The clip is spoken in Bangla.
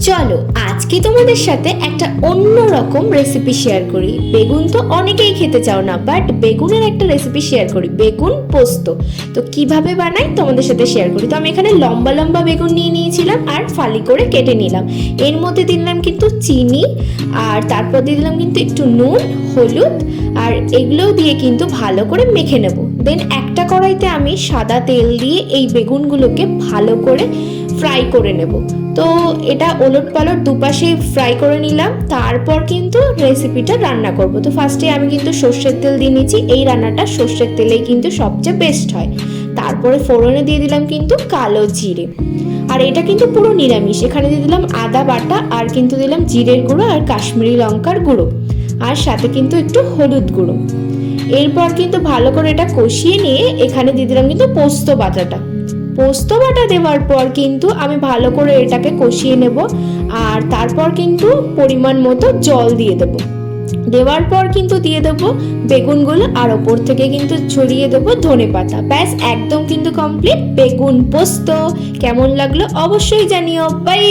চলো আজকে তোমাদের সাথে একটা অন্য রকম রেসিপি শেয়ার করি। বেগুন তো অনেকেই খেতে চাও না, বাট বেগুনের একটা রেসিপি শেয়ার করি, বেগুন পোস্ত। তো কিভাবে বানাই তোমাদের সাথে শেয়ার করি। তো আমি এখানে লম্বা লম্বা বেগুন নিয়ে নিয়েছিলাম আর ফালি করে কেটে নিলাম। এর মধ্যে দিলাম কিন্তু চিনি, আর তারপর দিয়ে দিলাম কিন্তু একটু নুন, হলুদ, আর এগুলোও দিয়ে কিন্তু ভালো করে মেখে নেব। দেন একটা কড়াইতে আমি সাদা তেল দিয়ে এই বেগুনগুলোকে ভালো করে ফ্রাই করে নেব। তো এটা ওলট পালট দুপাশে ফ্রাই করে নিলাম, তারপর কিন্তু রেসিপিটা রান্না করব। তো ফার্স্টে আমি কিন্তু সর্ষের তেল দিয়ে নিয়েছি, এই রান্নাটা সর্ষের তেলেই কিন্তু সবচেয়ে বেস্ট হয়। তারপরে ফোড়নে দিয়ে দিলাম কিন্তু কালো জিরে, আর এটা কিন্তু পুরো নিরামিষ। এখানে দিয়ে দিলাম আদা বাটা, আর কিন্তু দিলাম জিরের গুঁড়ো আর কাশ্মীরি লঙ্কার গুঁড়ো, আর সাথে কিন্তু একটু হলুদ গুঁড়ো। এরপর কিন্তু ভালো করে এটা কষিয়ে নিয়ে এখানে দিয়ে দিলাম কিন্তু পোস্ত বাটাটা। পোস্ত বাটা দেওয়ার পর কিন্তু আমি ভালো করে এটাকে কষিয়ে নেব, আর তারপর কিন্তু পরিমাণ মতো জল দিয়ে দেব। দেওয়ার পর কিন্তু দিয়ে দেবো বেগুনগুলো, আর ওপর থেকে কিন্তু ছড়িয়ে দেবো ধনেপাতা। ব্যাস একদম কিন্তু কমপ্লিট বেগুন পোস্ত। কেমন লাগলো অবশ্যই জানিও। বাই।